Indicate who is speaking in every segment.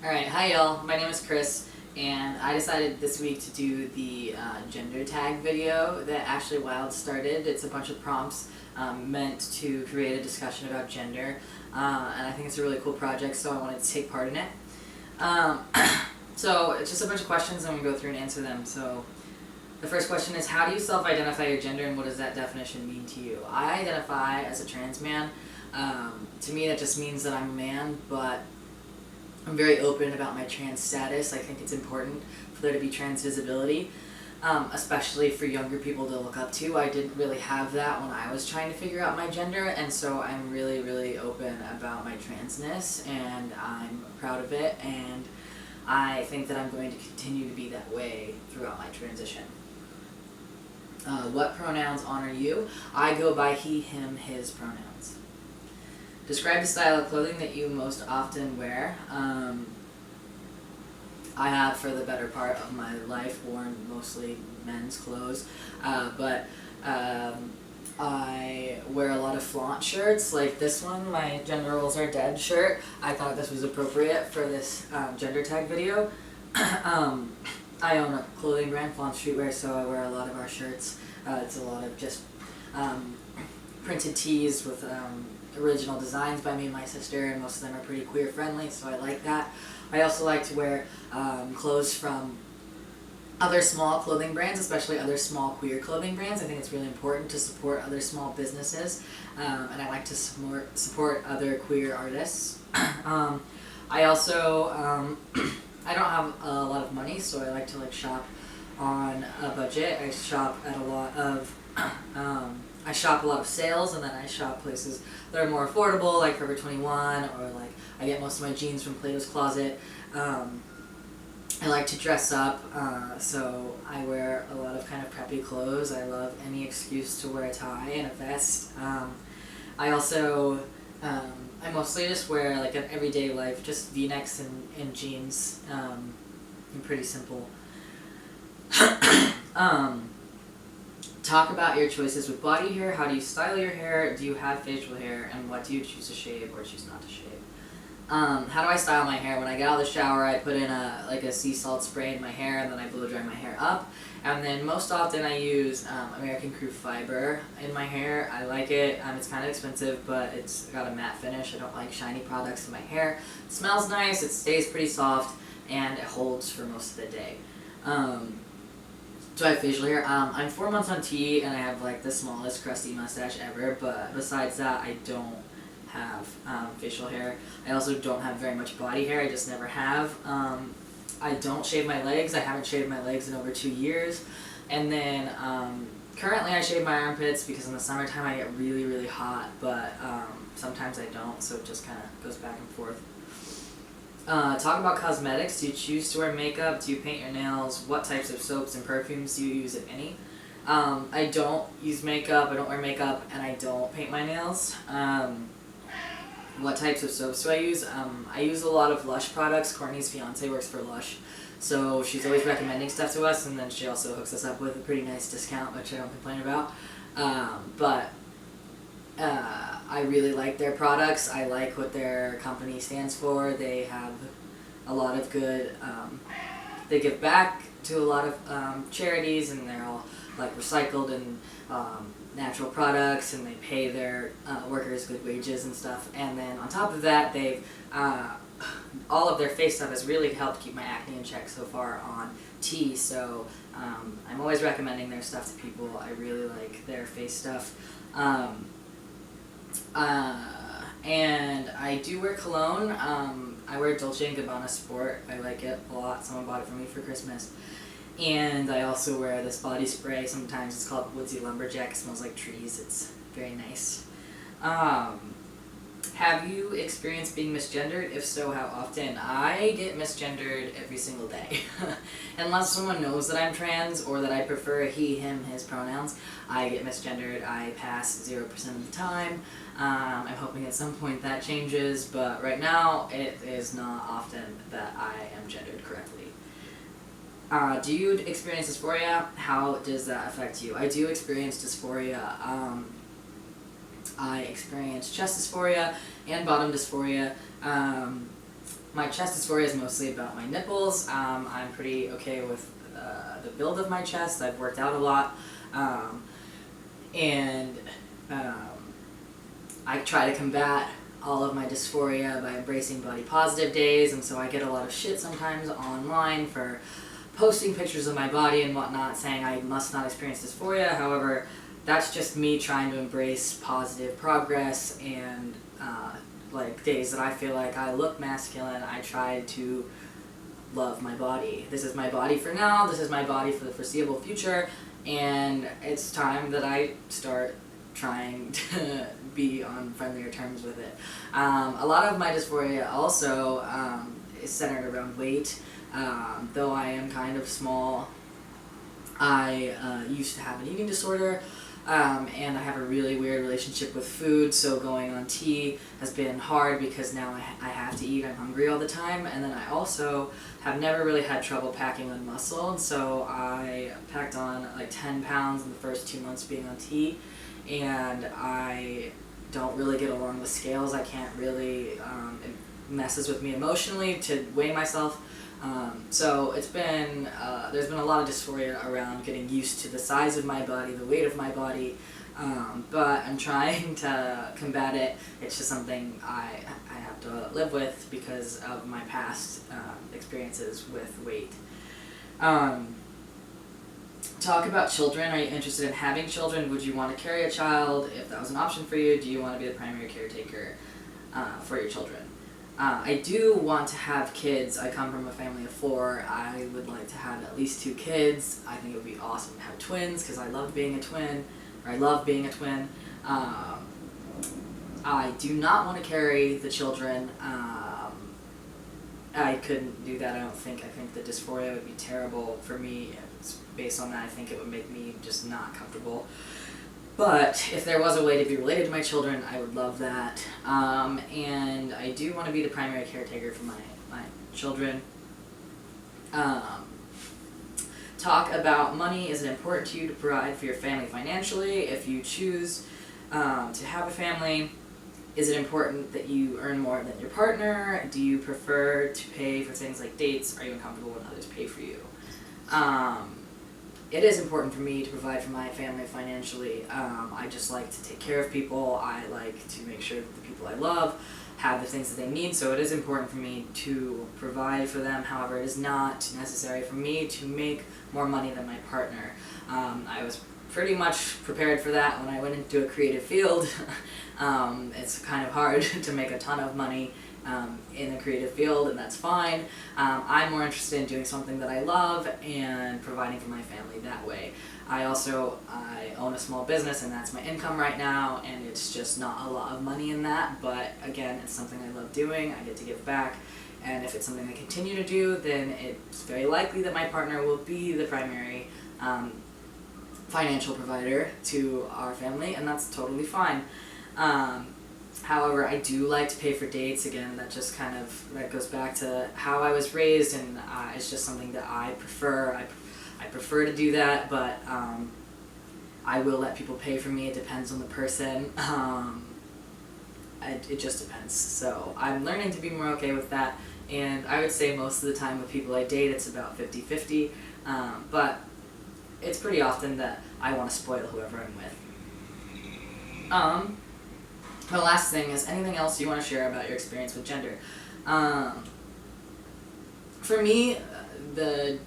Speaker 1: Alright, hi y'all, my name is Chris, and I decided this week to do the gender tag video that Ashley Wylde started. It's a bunch of prompts meant to create a discussion about gender, and I think it's a really cool project, so I wanted to take part in it. So it's just a bunch of questions, and I'm going to go through and answer them. So the first question is, how do you self-identify your gender, and what does that definition mean to you? I identify as a trans man. To me that just means that I'm a man, but I'm very open about my trans status. I think it's important for there to be trans visibility, especially for younger people to look up to. I didn't really have that when I was trying to figure out my gender, and so I'm really, really open about my transness, and I'm proud of it, and I think that I'm going to continue to be that way throughout my transition. What pronouns honor you? I go by he, him, his pronouns. Describe the style of clothing that you most often wear. I have, for the better part of my life, worn mostly men's clothes, but I wear a lot of flaunt shirts, like this one, my Gender Roles Are Dead shirt. I thought this was appropriate for this gender tag video. I own a clothing brand, Flaunt Streetwear, so I wear a lot of our shirts. It's a lot of just printed tees with original designs by me and my sister, and most of them are pretty queer friendly, so I like that. I also like to wear clothes from other small clothing brands, especially other small queer clothing brands. I think it's really important to support other small businesses, and I like to support other queer artists. I also I don't have a lot of money, so I like to shop on a budget. I shop at a lot of I shop a lot of sales, and then I shop places that are more affordable, like Forever 21, or I get most of my jeans from Plato's Closet. I like to dress up, so I wear a lot of kind of preppy clothes. I love any excuse to wear a tie and a vest. I also, I mostly just wear an everyday life, just V-necks and jeans, and pretty simple. Talk about your choices with body hair. How do you style your hair? Do you have facial hair? And what do you choose to shave or choose not to shave? How do I style my hair? When I get out of the shower, I put in a sea salt spray in my hair, and then I blow dry my hair up. And then most often I use American Crew Fiber in my hair. I like it. It's kind of expensive, but it's got a matte finish. I don't like shiny products in my hair. It smells nice, it stays pretty soft, and it holds for most of the day. Do I have facial hair? I'm 4 months on T, and I have the smallest crusty mustache ever, but besides that, I don't have facial hair. I also don't have very much body hair. I just never have. I don't shave my legs. I haven't shaved my legs in over 2 years. And then currently I shave my armpits because in the summertime I get really, really hot, but sometimes I don't, so it just kind of goes back and forth. Talk about cosmetics. Do you choose to wear makeup? Do you paint your nails? What types of soaps and perfumes do you use, if any? I don't use makeup, I don't wear makeup, and I don't paint my nails. What types of soaps do I use? I use a lot of Lush products. Courtney's fiance works for Lush, so she's always recommending stuff to us, and then she also hooks us up with a pretty nice discount, which I don't complain about. I really like their products. I like what their company stands for. They have a lot of good, they give back to a lot of charities, and they're all recycled and natural products, and they pay their workers good wages and stuff. And then on top of that, they've all of their face stuff has really helped keep my acne in check so far on T, so I'm always recommending their stuff to people. I really like their face stuff. And I do wear cologne. I wear Dolce & Gabbana Sport. I like it a lot. Someone bought it for me for Christmas. And I also wear this body spray. Sometimes it's called Woodsy Lumberjack. It smells like trees. It's very nice. Have you experienced being misgendered? If so, how often? I get misgendered every single day. Unless someone knows that I'm trans or that I prefer he, him, his pronouns, I get misgendered. I pass 0% of the time. I'm hoping at some point that changes, but right now it is not often that I am gendered correctly. Do you experience dysphoria? How does that affect you? I do experience dysphoria. I experience chest dysphoria and bottom dysphoria. My chest dysphoria is mostly about my nipples. I'm pretty okay with the build of my chest. I've worked out a lot. And I try to combat all of my dysphoria by embracing body positive days, and so I get a lot of shit sometimes online for posting pictures of my body and whatnot, saying I must not experience dysphoria. However, that's just me trying to embrace positive progress, and like days that I feel like I look masculine, I try to love my body. This is my body for now, this is my body for the foreseeable future, and it's time that I start trying to be on friendlier terms with it. A lot of my dysphoria also is centered around weight. Though I am kind of small, I used to have an eating disorder, and I have a really weird relationship with food, so going on T has been hard because now I have to eat, I'm hungry all the time, and then I also have never really had trouble packing on muscle, and so I packed on like 10 pounds in the first 2 months being on T, and I don't really get along with scales. I can't really, it messes with me emotionally to weigh myself. So it's been, there's been a lot of dysphoria around getting used to the size of my body, the weight of my body, but I'm trying to combat it. It's just something I have to live with because of my past experiences with weight. Talk about children. Are you interested in having children? Would you want to carry a child? If that was an option for you, do you want to be the primary caretaker for your children? I do want to have kids. I come from a family of 4. I would like to have at least 2 kids. I think it would be awesome to have twins because I love being a twin, or I love being a twin. I do not want to carry the children. I couldn't do that, I don't think. I think the dysphoria would be terrible for me. Based on that, I think it would make me just not comfortable. But if there was a way to be related to my children, I would love that. And I do want to be the primary caretaker for my children. Talk about money. Is it important to you to provide for your family financially? If you choose to have a family, is it important that you earn more than your partner? Do you prefer to pay for things like dates? Are you uncomfortable when others pay for you? It is important for me to provide for my family financially. I just like to take care of people. I like to make sure that the people I love have the things that they need, so it is important for me to provide for them. However, it is not necessary for me to make more money than my partner. I was pretty much prepared for that when I went into a creative field. It's kind of hard to make a ton of money in the creative field, and that's fine. I'm more interested in doing something that I love and providing for my family that way. I own a small business, and that's my income right now, and it's just not a lot of money in that, but again, it's something I love doing. I get to give back, and if it's something I continue to do, then it's very likely that my partner will be the primary financial provider to our family, and that's totally fine. However, I do like to pay for dates. Again, that just kind of, that goes back to how I was raised, and it's just something that I prefer. I prefer to do that, but I will let people pay for me. It depends on the person. It just depends. So I'm learning to be more okay with that, and I would say most of the time with people I date, it's about 50-50, but it's pretty often that I want to spoil whoever I'm with. The last thing is, anything else you want to share about your experience with gender? For me, the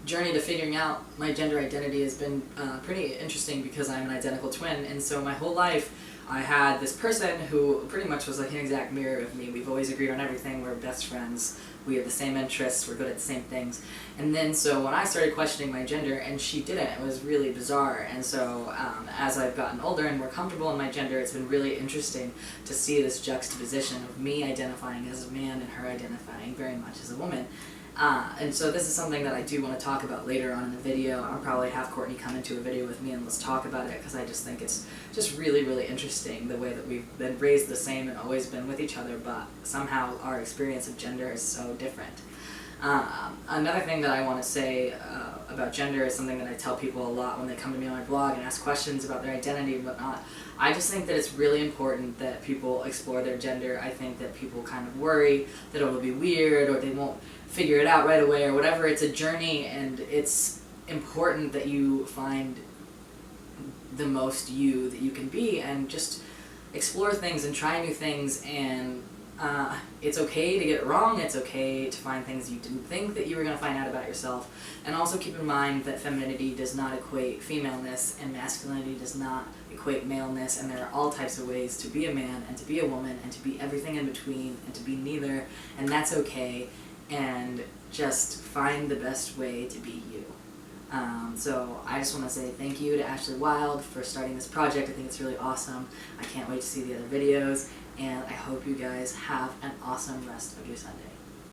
Speaker 1: journey to figuring out my gender identity has been pretty interesting because I'm an identical twin, and so my whole life I had this person who pretty much was like an exact mirror of me. We've always agreed on everything, we're best friends, we have the same interests, we're good at the same things. And then so when I started questioning my gender and she didn't, it was really bizarre. And so as I've gotten older and more comfortable in my gender, it's been really interesting to see this juxtaposition of me identifying as a man and her identifying very much as a woman. And so this is something that I do want to talk about later on in the video. I'll probably have Courtney come into a video with me and let's talk about it, because I just think it's just really, really interesting the way that we've been raised the same and always been with each other, but somehow our experience of gender is so different. Another thing that I want to say about gender is something that I tell people a lot when they come to me on my blog and ask questions about their identity and whatnot. I just think that it's really important that people explore their gender. I think that people kind of worry that it will be weird or they won't figure it out right away or whatever. It's a journey, and it's important that you find the most you that you can be and just explore things and try new things. And it's okay to get it wrong. It's okay to find things you didn't think that you were going to find out about yourself. And also keep in mind that femininity does not equate femaleness, and masculinity does not equate maleness, and there are all types of ways to be a man and to be a woman and to be everything in between and to be neither, and that's okay. And just find the best way to be you. So I just want to say thank you to Ashley Wylde for starting this project. I think it's really awesome. I can't wait to see the other videos, and I hope you guys have an awesome rest of your Sunday.